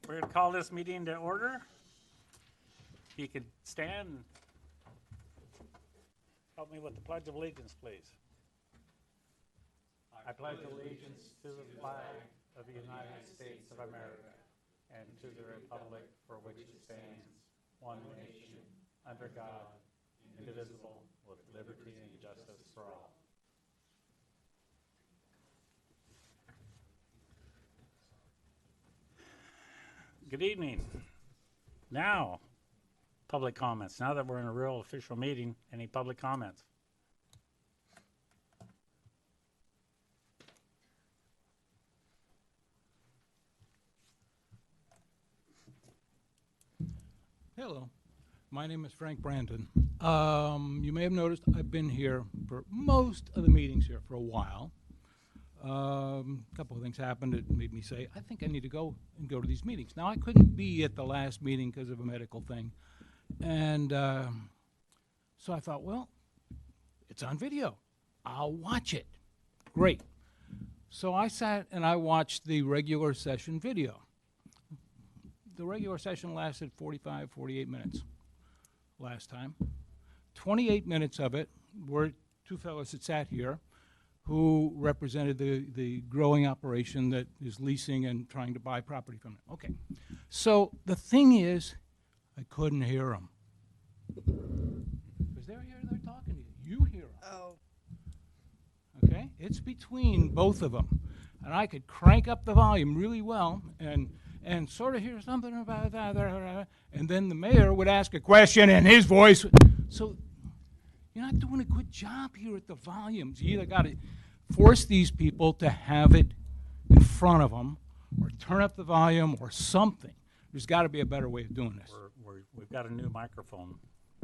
We're going to call this meeting to order. If you could stand and help me with the Pledge of Allegiance, please. I pledge allegiance to the flag of the United States of America and to the republic for which it stands, one nation, under God, indivisible, with liberty and justice for all. Good evening. Now, public comments. Now that we're in a real official meeting, any public comments? Hello, my name is Frank Brandon. You may have noticed I've been here for most of the meetings here for a while. A couple of things happened that made me say, I think I need to go to these meetings. Now, I couldn't be at the last meeting because of a medical thing. And so I thought, well, it's on video. I'll watch it. Great. So I sat and I watched the regular session video. The regular session lasted 45, 48 minutes last time. 28 minutes of it were two fellows that sat here who represented the growing operation that is leasing and trying to buy property from it. Okay. So the thing is, I couldn't hear them. Because they're here, they're talking to you. You hear them. Oh. Okay? It's between both of them. And I could crank up the volume really well and sort of hear something about that, and then the mayor would ask a question in his voice. So you're not doing a good job here at the volumes. You either got to force these people to have it in front of them, or turn up the volume, or something. There's got to be a better way of doing this. We've got a new microphone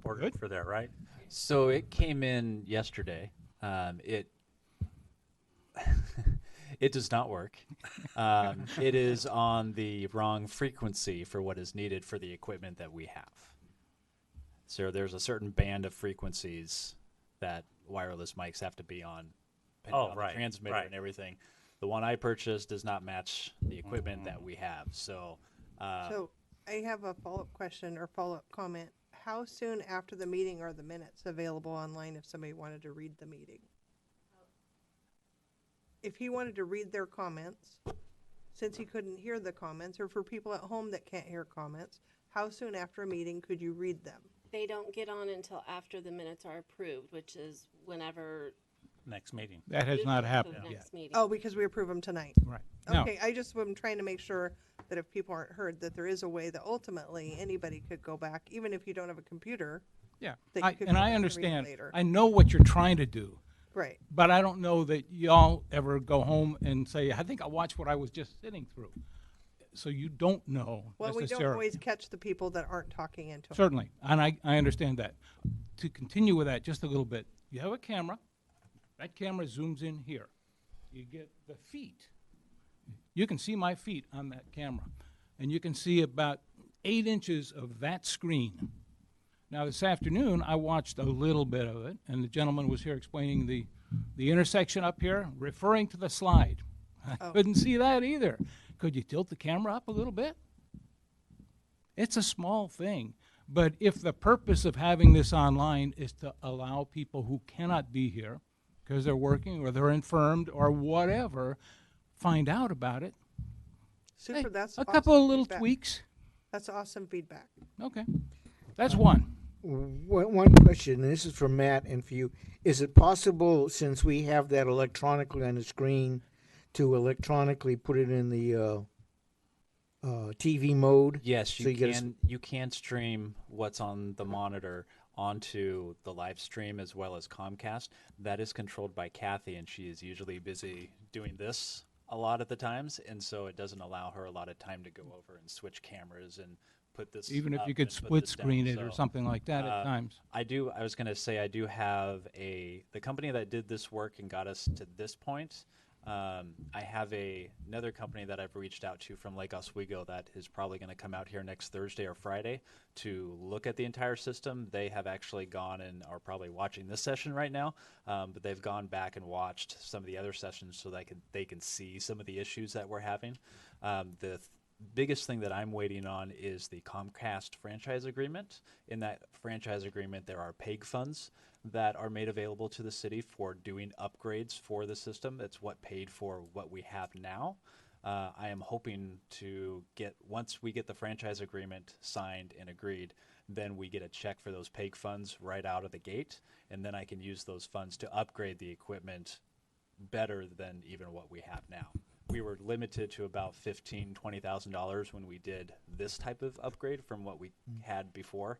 ordered for there, right? So it came in yesterday. It does not work. It is on the wrong frequency for what is needed for the equipment that we have. So there's a certain band of frequencies that wireless mics have to be on, depending on the transmitter and everything. The one I purchased does not match the equipment that we have. So I have a follow-up question or follow-up comment. How soon after the meeting are the minutes available online if somebody wanted to read the meeting? If he wanted to read their comments, since he couldn't hear the comments, or for people at home that can't hear comments, how soon after a meeting could you read them? They don't get on until after the minutes are approved, which is whenever. Next meeting. That has not happened yet. Oh, because we approve them tonight. Right. Okay, I just am trying to make sure that if people aren't heard, that there is a way that ultimately anybody could go back, even if you don't have a computer. Yeah, that you could and go I back and read it understand. later. I know what you're trying to do. Right. But I don't know that y'all ever go home and say, I think I'll watch what I was just sitting through. So you don't know Well, we don't necessarily. always catch the people that aren't talking into it. Certainly, and I understand that. To continue with that just a little bit, you have a camera. That camera zooms in here. You get the feet. You can see my feet on that camera. And you can see about 8 inches of that screen. Now, this afternoon, I watched a little bit of it, and the gentleman was here explaining the intersection up here, referring to the slide. I couldn't see that either. Could you tilt the camera up a little bit? It's a small thing. But if the purpose of having this online is to allow people who cannot be here because they're working or they're infirmed or whatever, find out about it. Super, Hey, that's a awesome couple of little feedback. tweaks. That's awesome feedback. Okay. That's one. One question, and this is for Matt and for you. Is it possible, since we have that electronically on the screen, to electronically put it in the TV mode? yes, So you can stream what's on the monitor onto the live stream as well as Comcast. That is controlled by Kathy, and she is usually busy doing this a lot of the times, and so it doesn't allow her a lot of time to go over and switch cameras and put this Even if up you could and put split this screen down. it or So, something like that at times. I was going to say I do have the company that did this work and got us to this point. I have another company that I've reached out to from Lake Oswego that is probably going to come out here next Thursday or Friday to look at the entire system. They have actually gone and are probably watching this session right now, but they've gone back and watched some of the other sessions so they can see some of the issues that we're having. biggest thing that I'm waiting on is the Comcast franchise agreement. In that franchise agreement, there are PEG funds that are made available to the city for doing upgrades for the system. It's what paid for what we have now. I am hoping to once we get the franchise agreement signed and agreed, then we get a check for those PEG funds right out of the gate, and then I can use those funds to upgrade the equipment better than even what we have now. We were limited to about $20,000 when we did this type of upgrade from what we had before.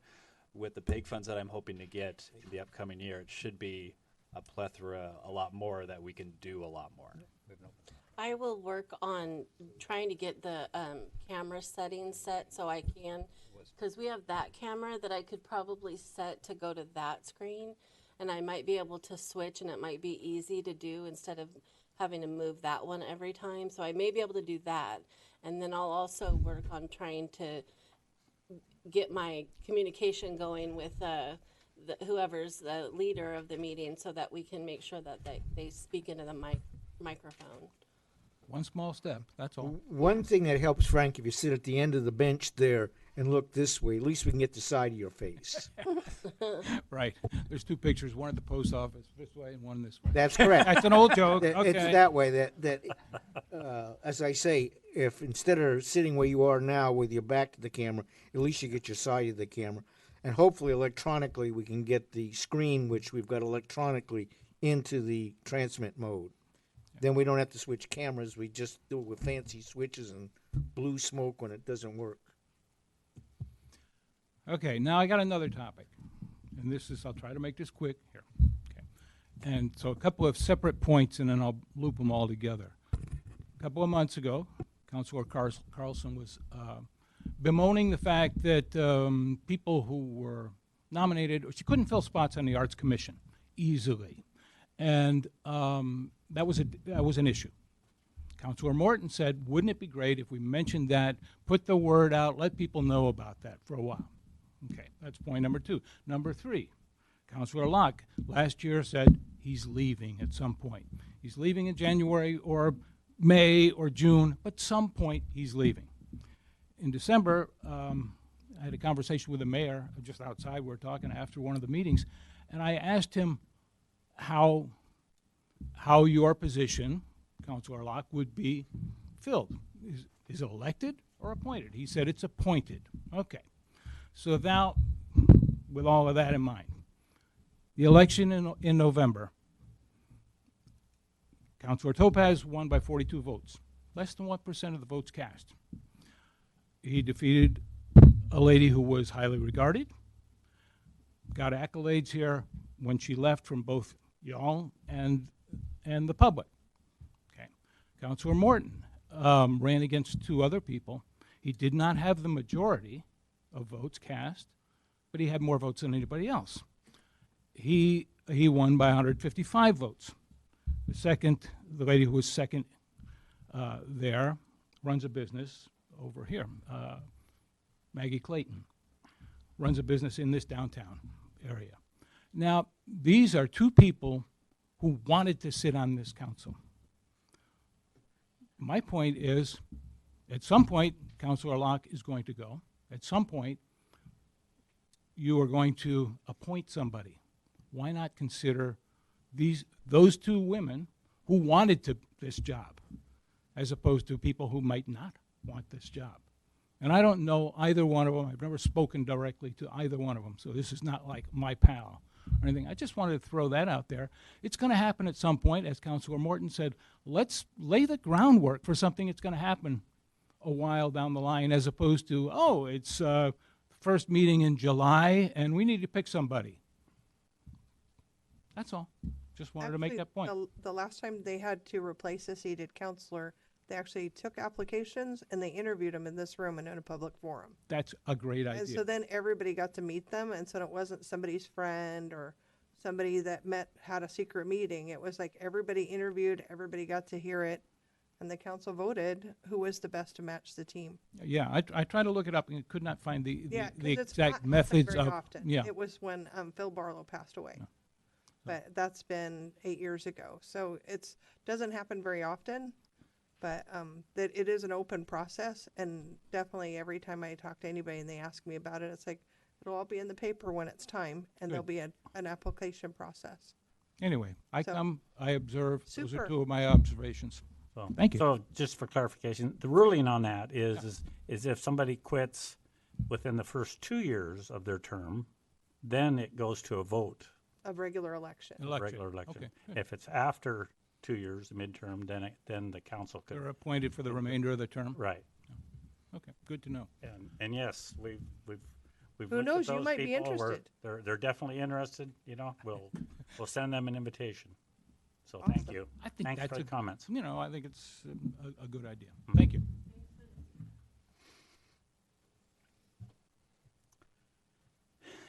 With the PEG funds that I'm hoping to get in the upcoming year, it should be a plethora, a lot more that we can do a lot more. I will work on trying to get the camera settings set so I can, because we have that camera that I could probably set to go to that screen, and I might be able to switch, and it might be easy to do instead of having to move that one every time. So I may be able to do that, and then I'll also work on trying to get my communication going with whoever's the leader of the meeting so that we can make sure that they speak into the microphone. One small step, that's all. One thing that helps, Frank, if you sit at the end of the bench there and look this way, at least we can get the side of your face. Right. There's two pictures, one at the post office this way and one this way. That's correct. That's an old joke. It's Okay. that way that as I say, if instead of sitting where you are now with your back to the camera, at least you get your side of the camera. And hopefully electronically we can get the screen, which we've got electronically, into the transmit mode. Then we don't have to switch cameras. We just do it with fancy switches and blue smoke when it doesn't work. Okay, now I got another topic. And this is, I'll try to make this quick here. Okay. And so a couple of separate points and then I'll loop them all together. A couple of months ago, Councilor Carlson was bemoaning the fact that people who were nominated, or she couldn't fill spots on the Arts Commission easily. And that was an issue. Councilor Morton said, wouldn't it be great if we mentioned that, put the word out, let people know about that for a while? Okay, that's point number two. Number three, Councilor Locke last year said he's leaving at some point. He's leaving in January or May or June, but some point he's leaving. In December, I had a conversation with the mayor just outside. We were talking after one of the meetings, and I asked him how your position, Councilor Locke, would be filled. Is it elected or appointed? He said it's appointed. Okay. So now, with all of that in mind, the election in November, Councilor Topaz won by 42 votes, less than 1% of the votes cast. He defeated a lady who was highly regarded, got accolades here when she left from both y'all and the public. Okay. Councilor Morton ran against two other people. He did not have the majority of votes cast, but he had more votes than anybody else. He won by 155 votes. The lady who was second there runs a business over here. Maggie Clayton runs a business in this downtown area. Now, these are two people who wanted to sit on this council. My point is, at some point, Councilor Locke is going to go. At some point, you are going to appoint somebody. Why not consider those two women who wanted this job, as opposed to people who might not want this job? And I don't know either one of them. I've never spoken directly to either one of them, so this is not like my pal or anything. I just wanted to throw that out there. It's going to happen at some point, as Councilor Morton said. Let's lay the groundwork for something that's going to happen a while down the line, as opposed to, oh, it's first meeting in July, and we need to pick somebody. That's all. Just wanted to make that point. The last time they had to replace a seated counselor, they actually took applications and they interviewed them in this room and in a public forum. That's a great And idea. so then everybody got to meet them, and so it wasn't somebody's friend or somebody that had a secret meeting. It was like everybody interviewed, everybody got to hear it, and the council voted who was the best to match the team. Yeah, I tried to look it up and could not find the 'cause it's exact not happened methods very of. often. Yeah, It was when Phil Barlow passed away. But that's been 8 years ago. So it doesn't happen very often. But that it is an open process, and definitely every time I talk to anybody and they ask me about it, it's like it'll all be in the paper when it's time, and there'll Good. be an application process. Anyway, I So- come, I observe. Those Super. are two of my observations. So, Thank you. So just for clarification, the ruling on that is if somebody quits within the first 2 years of their term, then it goes to a vote, Of regular election. a regular election. Okay, good. If it's after 2 years, the midterm, then the council They're could, appointed for the remainder of the term? right. Okay, good to know. And yes, we've Who looked at knows, you those might be people. interested. They're definitely interested, you know, we'll send them an invitation. So thank Awesome. you. I think Thanks that's for the comments. You know, I think it's a good idea. Thank you.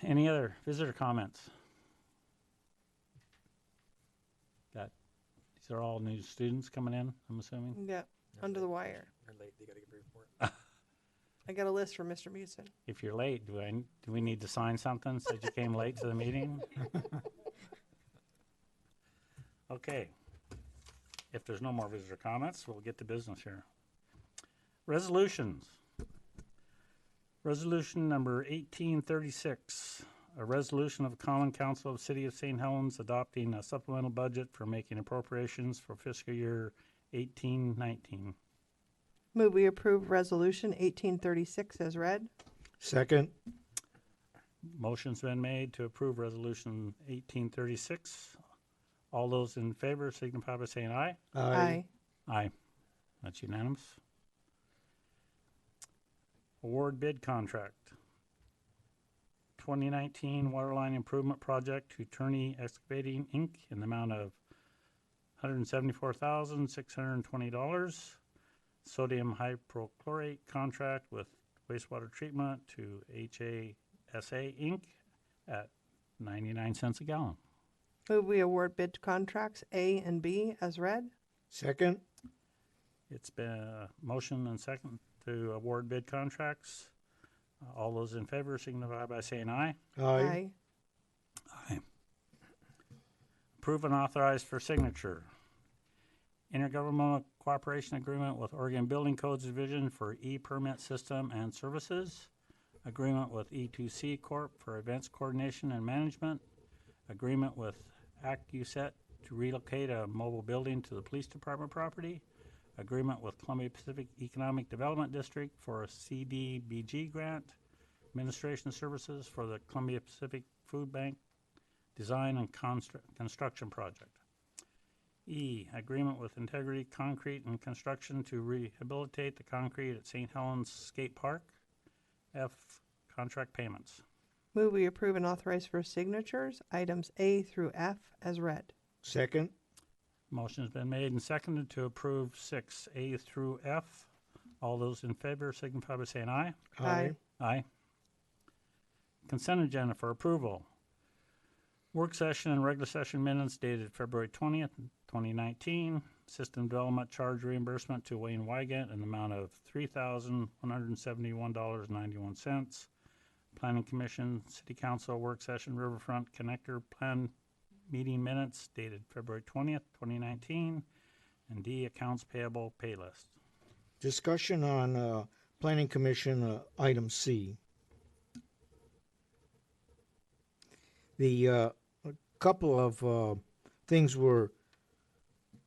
Any other visitor comments? These are all new students coming in, I'm assuming? Yeah, under the wire. They're late, they gotta give a report. I got a list from Mr. Meason. If you're late, do we need to sign something, said you came late to the meeting? Okay. If there's no more visitor comments, we'll get to business here. Resolutions. Resolution number 1836, a resolution of the Common Council of the City of St. Helens adopting a supplemental budget for making appropriations for fiscal year 1819. Move we approve resolution 1836 as read. Second. Motion's been made to approve resolution 1836. All those in favor signify by saying aye. Aye. That's unanimous. Award bid contract. 2019 Waterline Improvement Project to Turney Excavating, Inc. in the amount of $174,620. Sodium hypochlorite contract with wastewater treatment to HASA, Inc. at 99 cents a gallon. Move we award bid contracts A and B as read. Second. It's been a motion and second to award bid contracts. All those in favor signify by saying aye. Aye. Aye. Approve and authorize for signature. Intergovernmental Cooperation Agreement with Oregon Building Codes Division for e-permit system and services. Agreement with E2C Corp. for events coordination and management. Agreement with AccuSet to relocate a mobile building to the police department property. Agreement with Columbia Pacific Economic Development District for a CDBG grant. Administration services for the Columbia Pacific Food Bank design and construction project. E, agreement with Integrity Concrete and Construction to rehabilitate the concrete at St. Helens Skate Park. F, contract payments. Move we approve and authorize for signatures items A through F as read. Second. Motion's been made and seconded to approve 6A through F. All those in favor signify by saying aye. Aye. Aye. Consent agenda for approval. Work session and regular session minutes dated February 20th, 2019. System development charge reimbursement to Wayne Wygant in the amount of $3,171.91. Planning Commission, City Council work session Riverfront Connector Plan meeting minutes dated February 20th, 2019. And D, accounts payable pay list. Discussion on Planning Commission item C. The couple of things were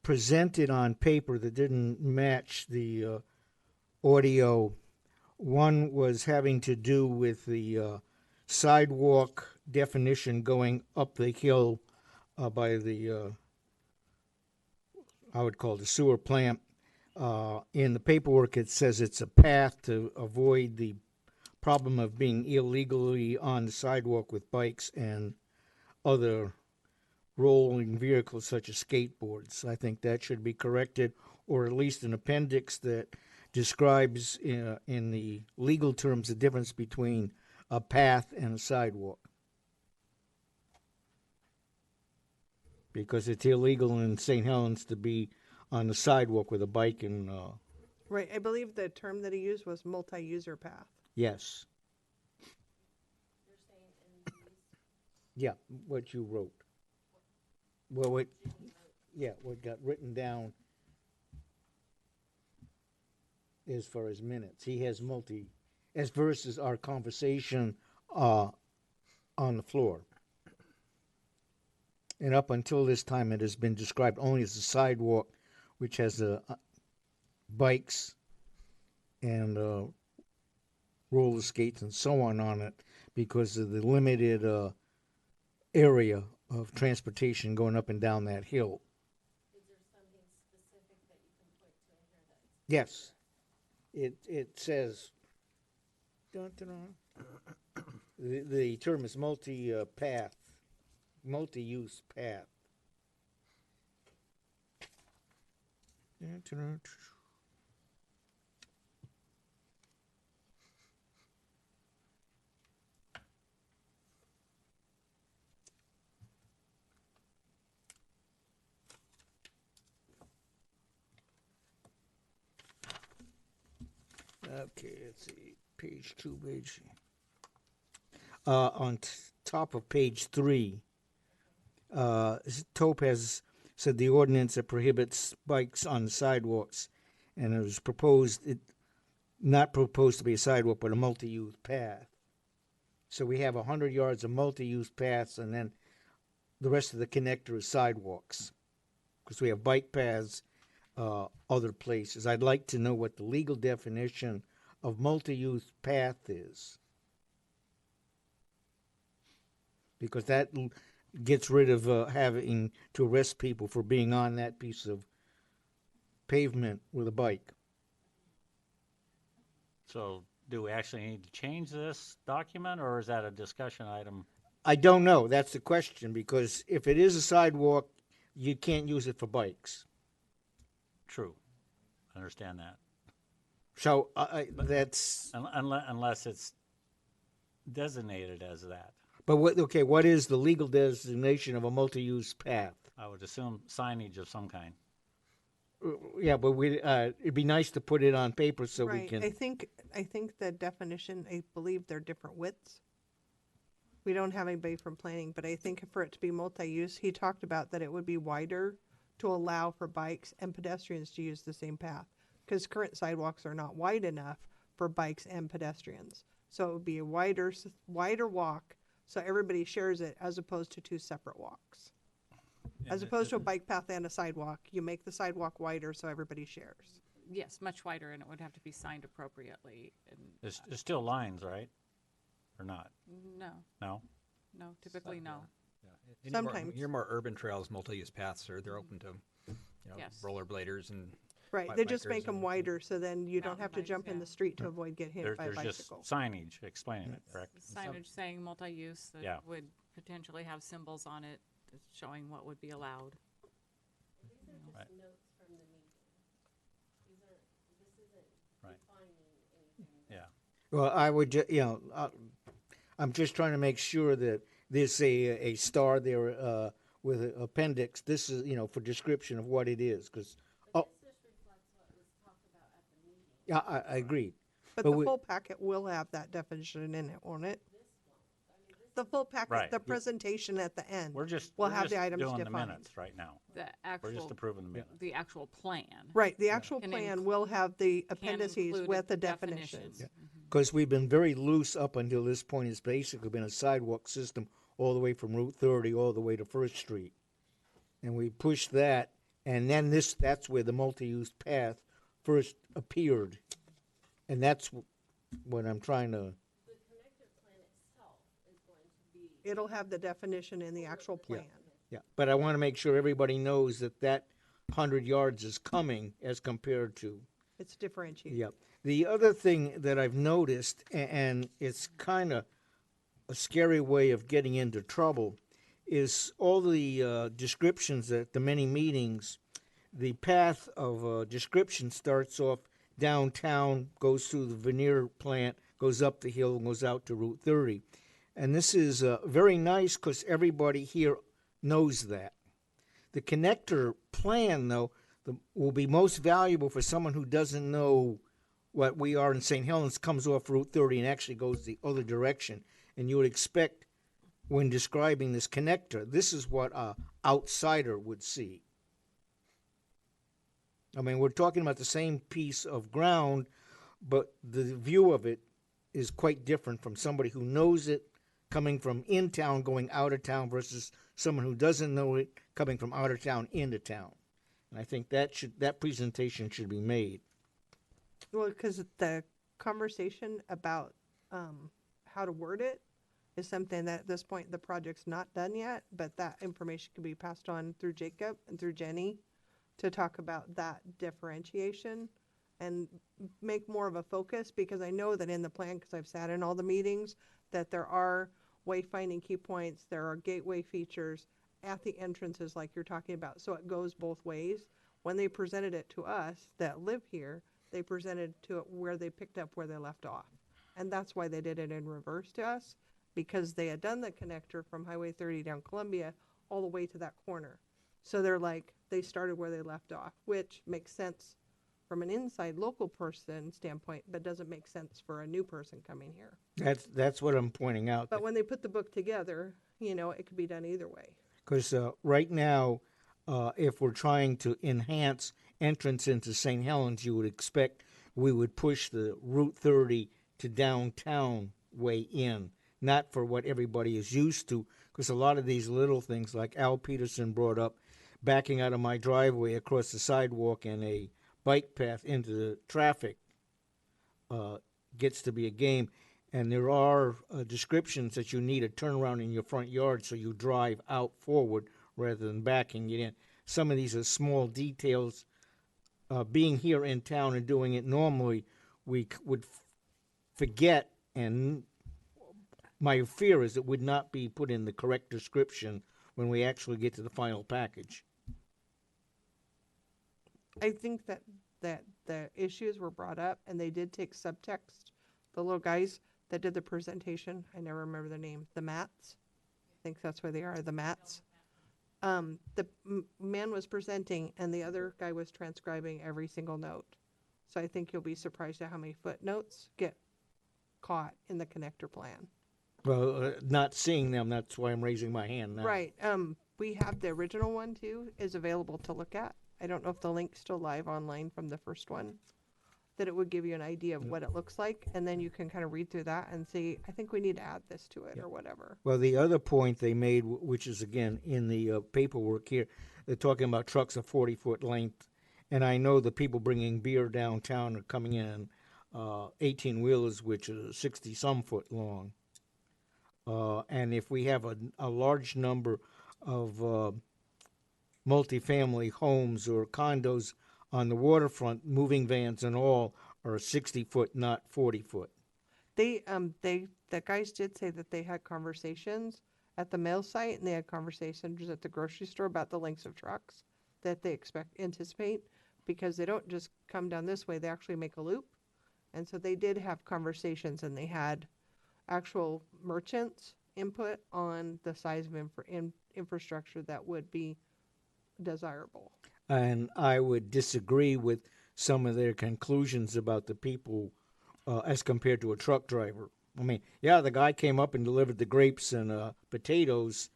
presented on paper that didn't match the audio. One was having to do with the sidewalk definition going up the hill by the, I would call it the sewer plant. In the paperwork, it says it's a path to avoid the problem of being illegally on the sidewalk with bikes and other rolling vehicles such as skateboards. I think that should be corrected, or at least an appendix that describes in the legal terms the difference between a path and a sidewalk. Because it's illegal in St. Helens to be on the sidewalk with a bike and, Right, I believe the term that he used was multi-user path. yes. Yeah, what you wrote. Well, what got written down. as far as minutes. He has as versus our conversation on the floor. And up until this time, it has been described only as a sidewalk, which has bikes and roller skates and so on it, because of the limited area of transportation going up and down that hill. Is there something specific that you can point to in here that Yes, it says. Dun, dun, dun. The term is multi-path, multi-use path. Dun, dun, dun. Okay, let's see, page 2, page. On top of page 3, Topaz said the ordinance that prohibits bikes on the sidewalks, and it was not proposed to be a sidewalk, but a multi-use path. So we have 100 yards of multi-use paths, and then the rest of the connector is sidewalks, because we have bike paths other places. I'd like to know what the legal definition of multi-use path is, because that gets rid of having to arrest people for being on that piece of pavement with a bike. So do we actually need to change this document, or is that a discussion item? I don't know. That's the question, because if it is a sidewalk, you can't use it for bikes. True. Understand that. So that's. Unless it's designated as that. But what is the legal designation of a multi-use path? I would assume signage of some kind. Yeah, but it'd be nice to put it on paper so we Right, can. I think the definition, I believe they're different widths. We don't have anybody from planning, but I think for it to be multi-use, he talked about that it would be wider to allow for bikes and pedestrians to use the same path. Because current sidewalks are not wide enough for bikes and pedestrians. So it would be a wider walk, so everybody shares it, as opposed to 2 separate walks. As opposed to a bike path and a sidewalk, you make the sidewalk wider so everybody shares. Yes, much wider, and it would have to be signed appropriately. And There's still lines, right? Or not? no, No? no, typically no. Any Sometimes. Your more urban trails, multi-use paths, they're open to, Yes. rollerbladers and. Right, they just bikers make them and- wider, so then you don't Mountain have to bikes, jump in yeah. the street to avoid getting hit by a There's just bicycle. signage explaining it, correct? Signage saying multi-use Yeah. that would potentially have symbols on it showing what would be allowed. These are just Right. notes from the meeting. This isn't Right. defining anything. Yeah. Well, I would, I'm just trying to make sure that there's a star there with an appendix. This is, for description of what it is, because, This reflects what was talked about at the meeting. yeah, I agree. But But the we- full packet will have that definition in it, won't it? The full packet, Right. the presentation at the end. We're just, We'll we're have just the items doing the defined. minutes right now. The We're just actual, approving the minutes. the actual plan. Right, the actual Can plan inc- will have the can appendices include with the definitions. Because we've been very loose up until this point. It's basically been a sidewalk system all the way from Route 30 all the way to First Street. And we pushed that, and then that's where the multi-use path first appeared. And that's what I'm trying to, The connector plan itself is going to be. It'll have the definition in the actual plan. yeah. But I want to make sure everybody knows that 100 yards is coming as compared to. It's differentiated. Yep. The other thing that I've noticed, and it's kind of a scary way of getting into trouble, is all the descriptions at the many meetings. The path of description starts off downtown, goes through the veneer plant, goes up the hill, and goes out to Route 30. And this is very nice because everybody here knows that. The connector plan, though, will be most valuable for someone who doesn't know what we are in St. Helens, comes off Route 30 and actually goes the other direction. And you would expect, when describing this connector, this is what an outsider would see. I mean, we're talking about the same piece of ground, but the view of it is quite different from somebody who knows it coming from in town going out of town versus someone who doesn't know it coming from out of town into town. And I think that presentation should be made. Well, because the conversation about how to word it is something that at this point the project's not done yet, but that information can be passed on through Jacob and through Jenny to talk about that differentiation and make more of a focus, because I know that in the plan, because I've sat in all the meetings, that there are wayfinding key points, there are gateway features at the entrances like you're talking about, so it goes both ways. When they presented it to us that live here, they presented to it where they picked up where they left off. And that's why they did it in reverse to us, because they had done the connector from Highway 30 down Columbia all the way to that corner. So they're like, they started where they left off, which makes sense from an inside local person standpoint, but doesn't make sense for a new person coming here. That's what I'm pointing out. But when they put the book together, you know, it could be done either way. Because right now, if we're trying to enhance entrance into St. Helens, you would expect we would push the Route 30 to downtown way in, not for what everybody is used to. Because a lot of these little things, like Al Peterson brought up, backing out of my driveway across the sidewalk and a bike path into the traffic, gets to be a game. And there are descriptions that you need a turnaround in your front yard so you drive out forward rather than backing it in. Some of these are small details. Being here in town and doing it normally, we would forget, and my fear is it would not be put in the correct description when we actually get to the final package. I think that the issues were brought up, and they did take subtext. The little guys that did the presentation, I never remember their name, the Mats. I think that's where they are, the Mats. The man was presenting, and the other guy was transcribing every single note. So I think you'll be surprised at how many footnotes get caught in the connector plan. Well, not seeing them, that's why I'm raising my hand now. Right. We have the original one too, is available to look at. I don't know if the link's still live online from the first one, that it would give you an idea of what it looks like, and then you can kind of read through that and see, I think we need to add this to it or whatever. Well, the other point they made, which is again in the paperwork here, they're talking about trucks of 40-foot length. And I know the people bringing beer downtown are coming in 18-wheelers, which are 60-some foot long. And if we have a large number of multifamily homes or condos on the waterfront, moving vans and all are 60-foot, not 40-foot. The guys did say that they had conversations at the mail site, and they had conversations at the grocery store about the lengths of trucks that they anticipate, because they don't just come down this way, they actually make a loop. And so they did have conversations, and they had actual merchants input on the size of infrastructure that would be desirable. And I would disagree with some of their conclusions about the people as compared to a truck driver. I mean, yeah, the guy came up and delivered the grapes and potatoes.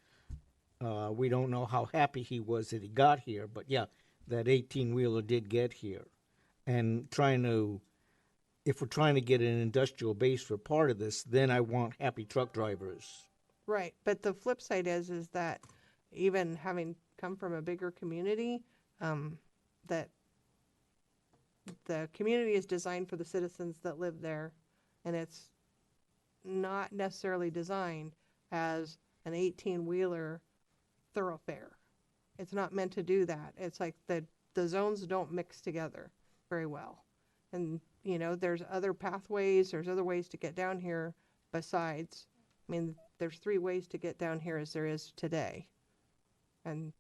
We don't know how happy he was that he got here, but yeah, that 18-wheeler did get here. And if we're trying to get an industrial base for part of this, then I want happy truck drivers. Right, but the flip side is that even having come from a bigger community, that the community is designed for the citizens that live there, and it's not necessarily designed as an 18-wheeler thoroughfare. It's not meant to do that. It's like the zones don't mix together very well. And, you know, there's other pathways, there's other ways to get down here besides, I mean, there's 3 ways to get down here as there is today. And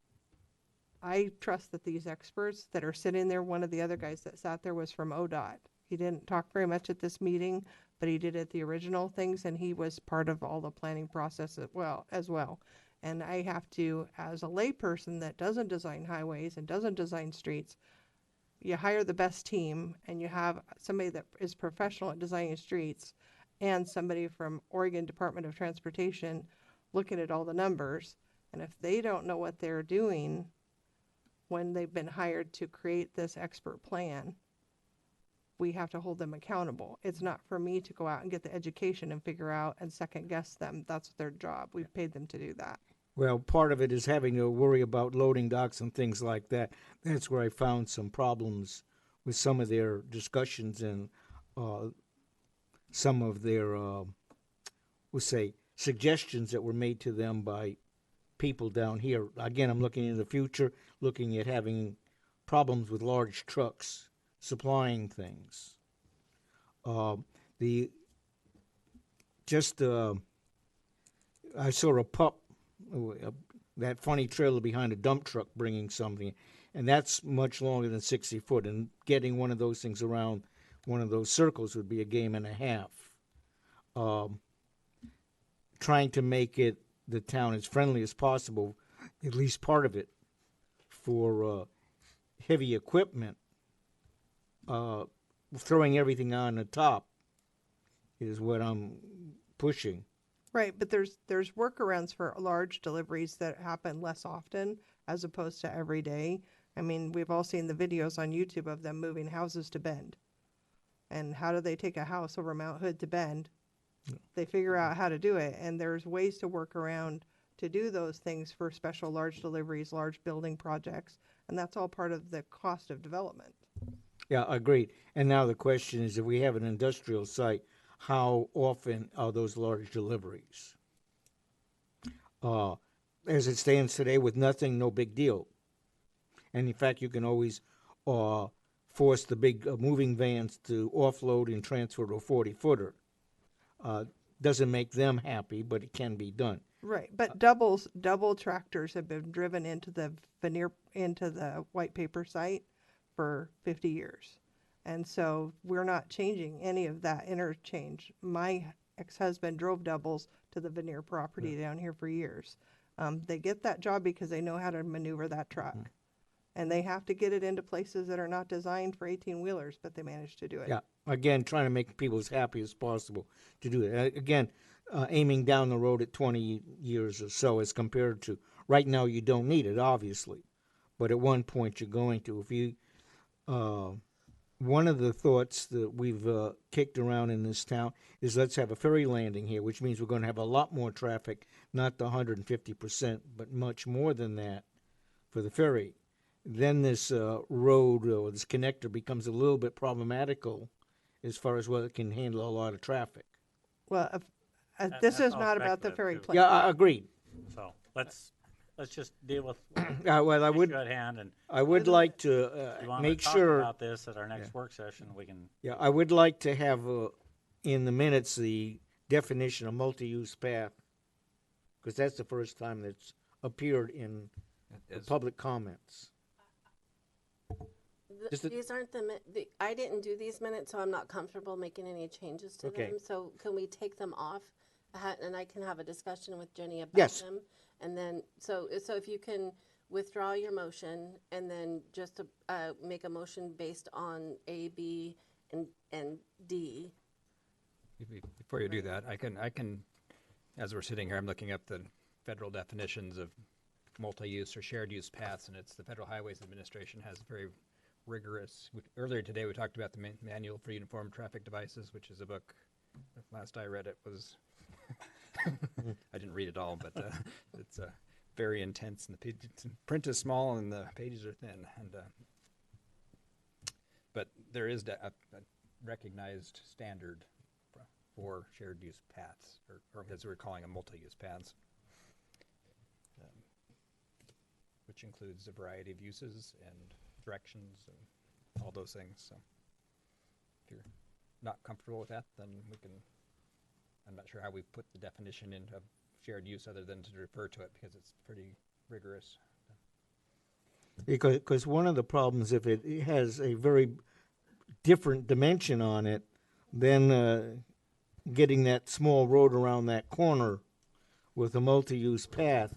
I trust that these experts that are sitting there, one of the other guys that sat there was from ODOT. He didn't talk very much at this meeting, but he did at the original things, and he was part of all the planning process as well. And I have to, as a layperson that doesn't design highways and doesn't design streets, you hire the best team, and you have somebody that is professional at designing streets and somebody from Oregon Department of Transportation looking at all the numbers. And if they don't know what they're doing when they've been hired to create this expert plan, we have to hold them accountable. It's not for me to go out and get the education and figure out and second guess them. That's their job. We've paid them to do that. Well, part of it is having to worry about loading docks and things like that. That's where I found some problems with some of their discussions and some of their, we'll say, suggestions that were made to them by people down here. Again, I'm looking in the future, looking at having problems with large trucks supplying things. I saw a pup, that funny trailer behind a dump truck bringing something, and that's much longer than 60 foot, and getting one of those things around one of those circles would be a game and a half. Trying to make it, the town, as friendly as possible, at least part of it, for heavy equipment, throwing everything on the top is what I'm pushing. Right, but there's workarounds for large deliveries that happen less often as opposed to every day. I mean, we've all seen the videos on YouTube of them moving houses to Bend. And how do they take a house over Mount Hood to Bend? They figure out how to do it, and there's ways to work around to do those things for special large deliveries, large building projects, and that's all part of the cost of development. Yeah, agreed. And now the question is, if we have an industrial site, how often are those large deliveries? As it stands today, with nothing, no big deal. And in fact, you can always force the big moving vans to offload and transfer to a 40-footer. Doesn't make them happy, but it can be done. Right, but double tractors have been driven into the white paper site for 50 years. And so we're not changing any of that interchange. My ex-husband drove doubles to the Veneer property down here for years. They get that job because they know how to maneuver that truck. And they have to get it into places that are not designed for 18-wheelers, but they manage to do it. Yeah, again, trying to make people as happy as possible to do it. Again, aiming down the road at 20 years or so as compared to, right now you don't need it, obviously. But at one point you're going to. If you, one of the thoughts that we've kicked around in this town is let's have a ferry landing here, which means we're going to have a lot more traffic, not the 150%, but much more than that for the ferry. Then this road or this connector becomes a little bit problematical as far as whether it can handle a lot of traffic. Well, this That's is all not about the speculative, ferry too. plan. Yeah, I agreed. So let's just deal with Well, I the would issue at hand, and like if to you want make to talk sure. about this at our next work session, we can. Yeah, I would like to have in the minutes the definition of multi-use path, because that's the first time that's appeared in the public comments. Just a- These aren't I didn't do these minutes, so I'm not comfortable making any changes to Okay. them. So can we take them off? And I can have a discussion with Jenny about Yes. them. And then, so if you can withdraw your motion and then just make a motion based on A, B, and D. Before you do that, I can, as we're sitting here, I'm looking up the federal definitions of multi-use or shared use paths, and it's the Federal Highways Administration has very rigorous. Earlier today, we talked about the Manual for Uniform Traffic Devices, which is a book. Last I read it was, I didn't read it all, but it's very intense, and the print is small and the pages are thin. And but there is a recognized standard for shared use paths, or as we're calling them, multi-use paths, which includes a variety of uses and directions and all those things. So if you're not comfortable with that, then we can, I'm not sure how we put the definition into shared use other than to refer to it, because it's pretty rigorous. Because one of the problems, if it has a very different dimension on it, then getting that small road around that corner with a multi-use path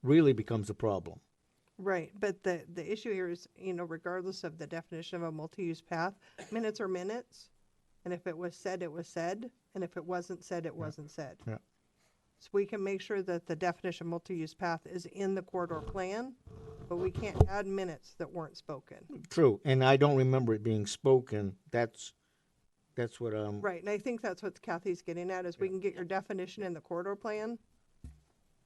really becomes a problem. Right, but the issue here is, regardless of the definition of a multi-use path, minutes are minutes. And if it was said, it was said. And if it wasn't said, it wasn't said. Yeah. So we can make sure that the definition of multi-use path is in the corridor plan but we can't add minutes that weren't spoken. True, and I don't remember it being spoken. That's what Right, and I think that's what Kathy's getting at, is we can get your definition in the corridor plan,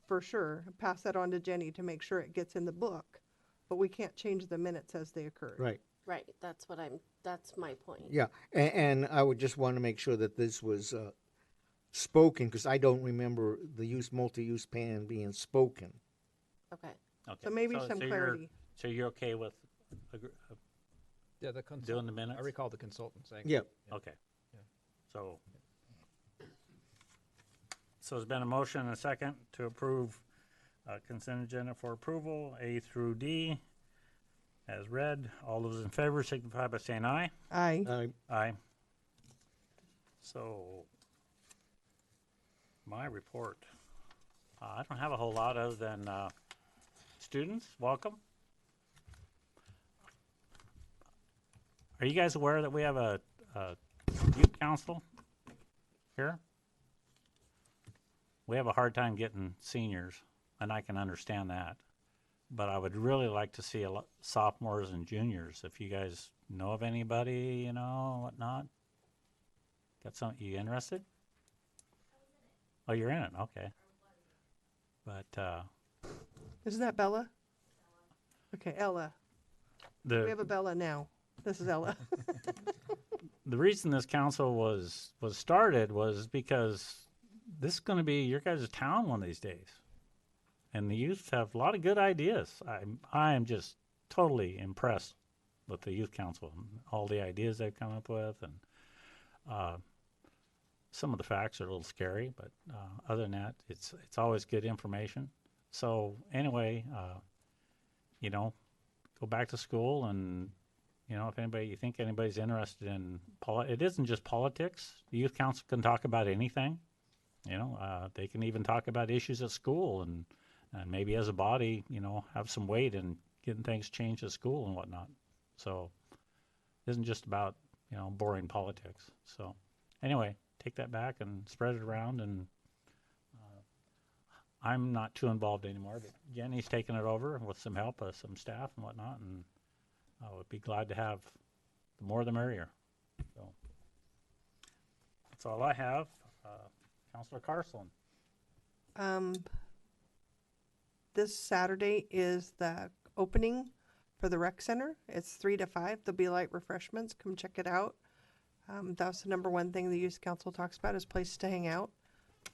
for sure, pass that on to Jenny to make sure it gets in the book, but we can't change the minutes as they occurred. right. Right, that's my point. Yeah, and I would just want to make sure that this was spoken, because I don't remember the multi-use plan being spoken. Okay. Okay. So maybe some you're- clarity. So you're okay with Yeah, the doing the minutes? I recall the consultant saying. Yeah, Okay. So, there's been a motion and a second to approve consent agenda for approval, A through D, as read. All those in favor signify by saying aye. Aye. Aye. So, my report. I don't have a whole lot other than students, welcome. Are you guys aware that we have a youth council here? We have a hard time getting seniors, and I can understand that. But I would really like to see sophomores and juniors. If you guys know of anybody, whatnot. Got some? You interested? Oh, you're in it. Okay. But Isn't that Bella? Okay, Ella. We have a Bella now. This is Ella. the reason this council was started was because this is going to be your guys' town one of these days, and the youth have a lot of good ideas. I am just totally impressed with the youth council and all the ideas they've come up with, and some of the facts are a little scary, but other than that, it's always good information. So anyway, go back to school, and if you think anybody's interested in it isn't just politics. The youth council can talk about anything. They can even talk about issues at school, and maybe as a body, have some weight in getting things changed at school and whatnot. So it isn't just about boring politics. So anyway, take that back and spread it around, and I'm not too involved anymore, but Jenny's taking it over with some help of some staff and whatnot, and I would be glad to have the more the merrier. So that's all I have. Councilor Carson. This Saturday is the opening for the rec center. It's 3 to 5. There'll be light refreshments. Come check it out. That's the number one thing the youth council talks about, is places to hang out.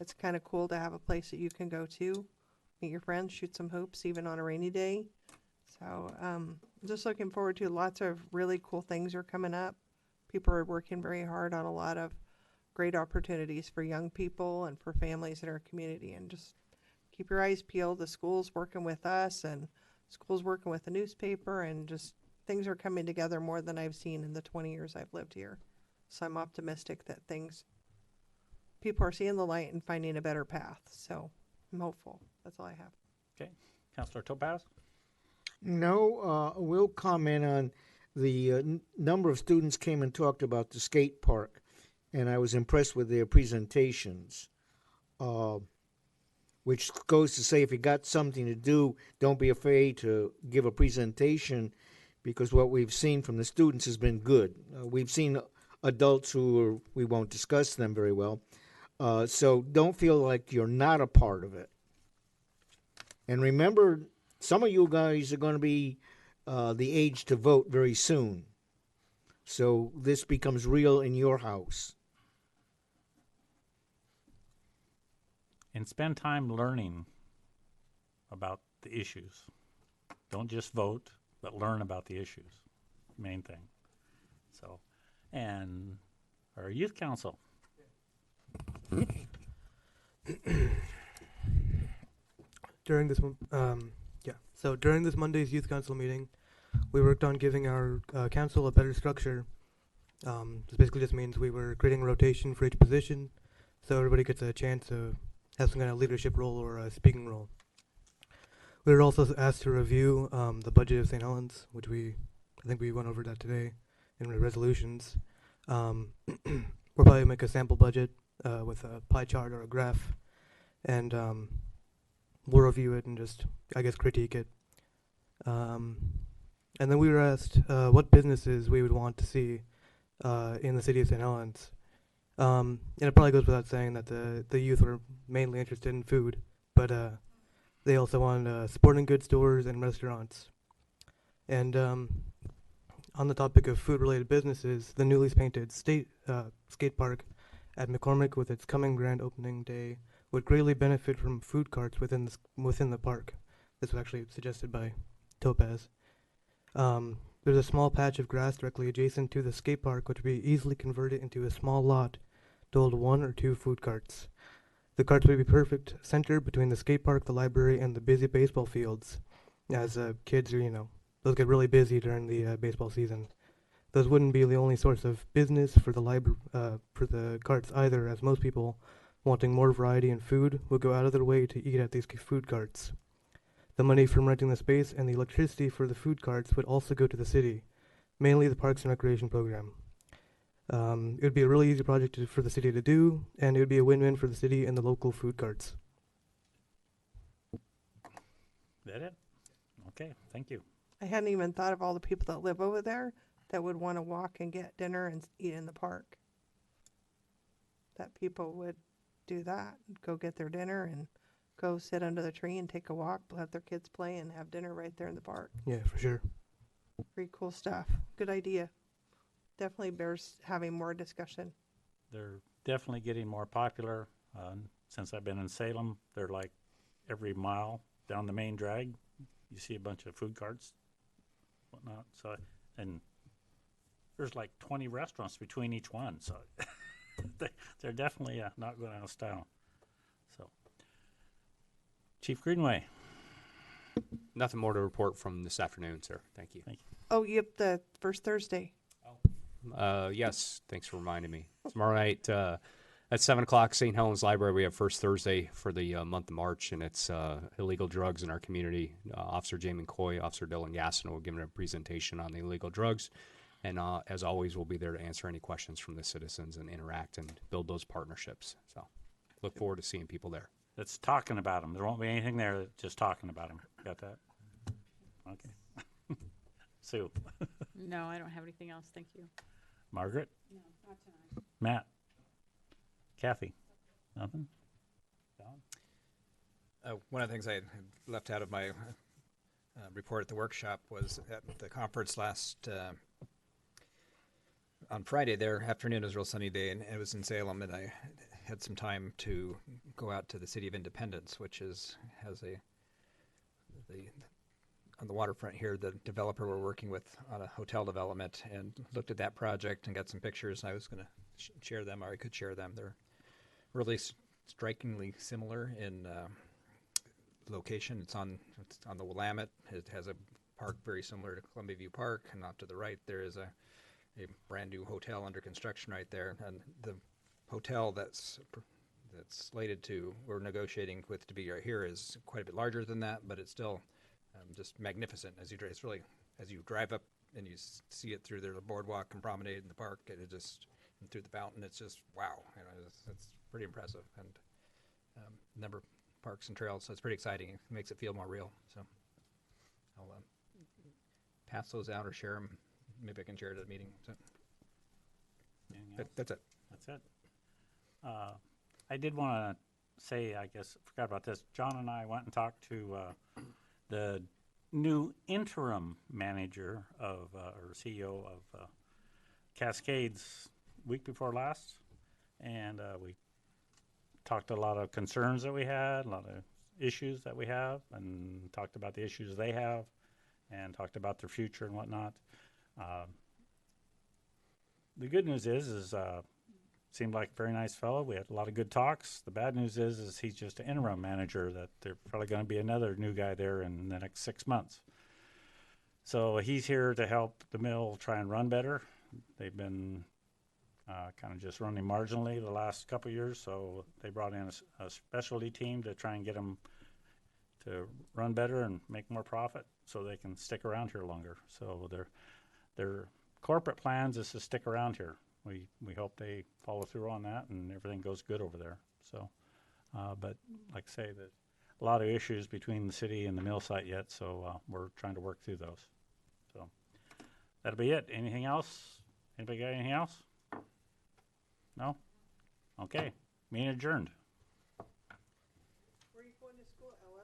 It's kind of cool to have a place that you can go to, meet your friends, shoot some hoops, even on a rainy day. So just looking forward to lots of really cool things are coming up. People are working very hard on a lot of great opportunities for young people and for families in our community. And just keep your eyes peeled. The school's working with us, and school's working with the newspaper, and just things are coming together more than I've seen in the 20 years I've lived here. So I'm optimistic that people are seeing the light and finding a better path. So I'm hopeful. That's all I have. Okay. Councilor Topaz. No, we'll comment on the number of students came and talked about the skate park, and I was impressed with their presentations, which goes to say if you got something to do, don't be afraid to give a presentation, because what we've seen from the students has been good. We've seen adults we won't discuss them very well, so don't feel like you're not a part of it. And remember, some of you guys are going to be the age to vote very soon. So this becomes real in your house. And spend time learning about the issues. Don't just vote, but learn about the issues. Main thing. So, and our youth council. During this So during this Monday's youth council meeting, we worked on giving our council a better structure. This basically just means we were creating a rotation for each position, so everybody gets a chance to have some kind of leadership role or a speaking role. We were also asked to review the budget of St. Helens, which I think we went over that today in the resolutions. We'll probably make a sample budget with a pie chart or a graph, and we'll review it and just, I guess, critique it. And then we were asked what businesses we would want to see in the city of St. Helens. And it probably goes without saying that the youth were mainly interested in food, but they also wanted sporting goods stores and restaurants. And on the topic of food-related businesses, the newly painted skate park at McCormick, with its coming grand opening day, would greatly benefit from food carts within the park. This was actually suggested by Topaz. There's a small patch of grass directly adjacent to the skate park, which would be easily converted into a small lot to hold 1 or 2 food carts. The carts would be perfect center between the skate park, the library, and the busy baseball fields, as kids are, those get really busy during the baseball season. Those wouldn't be the only source of business for the carts either, as most people wanting more variety in food would go out of their way to eat at these food carts. The money from renting the space and the electricity for the food carts would also go to the city, mainly the Parks and Recreation program. It would be a really easy project for the city to do, and it would be a win-win for the city and the local food carts. That it? Okay, thank you. I hadn't even thought of all the people that live over there that would want to walk and get dinner and eat in the park. That people would do that, go get their dinner and go sit under the tree and take a walk, let their kids play and have dinner right there in the park. Yeah, for sure. Pretty cool stuff. Good idea. Definitely bears having more discussion. They're definitely getting more popular. Since I've been in Salem, they're like every mile down the main drag, you see a bunch of food carts, whatnot. So, and there's like 20 restaurants between each one. So they're definitely not going out of style. So, Chief Greenway. Nothing more to report from this afternoon, sir. Thank you. Thank you. Oh, yep, the first Thursday. Yes, thanks for reminding me. Tomorrow night at 7 o'clock, St. Helens Library, we have First Thursday for the month of March, and it's illegal drugs in our community. Officer Jamie Coy, Officer Dylan Gassino will give a presentation on the illegal drugs. And as always, we'll be there to answer any questions from the citizens and interact and build those partnerships. So look forward to seeing people there. That's talking about them. There won't be anything there, just talking about them. Got that? Okay. Sue. No, I don't have anything else. Thank you. Margaret? No, not tonight. Matt? Kathy? Nothing? Don? One of the things I had left out of my report at the workshop was at the conference on Friday. Their afternoon was a real sunny day, and it was in Salem, and I had some time to go out to the City of Independence, which has on the waterfront here, the developer we're working with on a hotel development, and looked at that project and got some pictures. I was going to share them, or I could share them. They're really strikingly similar in location. It's on the Willamette. It has a park very similar to Columbia View Park, and off to the right there is a brand new hotel under construction right there. And the hotel that's slated to, we're negotiating with to be right here, is quite a bit larger than that, but it's still just magnificent as you drive. It's really, as you drive up and you see it through there, the boardwalk and promenade in the park, and it just, and through the fountain, it's just wow. It's pretty impressive, and number of parks and trails, so it's pretty exciting. It makes it feel more real. So I'll pass those out or share them. Maybe I can share it at a meeting. So that's it. That's it. I did want to say, I guess, forgot about this. John and I went and talked to the new interim manager of, or CEO of Cascades week before last. And we talked a lot of concerns that we had, a lot of issues that we have, and talked about the issues they have, and talked about their future and whatnot. The good news is seemed like a very nice fellow. We had a lot of good talks. The bad news is he's just an interim manager, that there's probably going to be another new guy there in the next 6 months. So he's here to help the mill try and run better. They've been kind of just running marginally the last couple of years, so they brought in a specialty team to try and get them to run better and make more profit so they can stick around here longer. So their corporate plans is to stick around here. We hope they follow through on that and everything goes good over there. So, but like I say, that a lot of issues between the city and the mill site yet, so we're trying to work through those. So that'll be it. Anything else? Anybody got anything else? No? Okay. Meeting adjourned. Where are you going to school, Ella?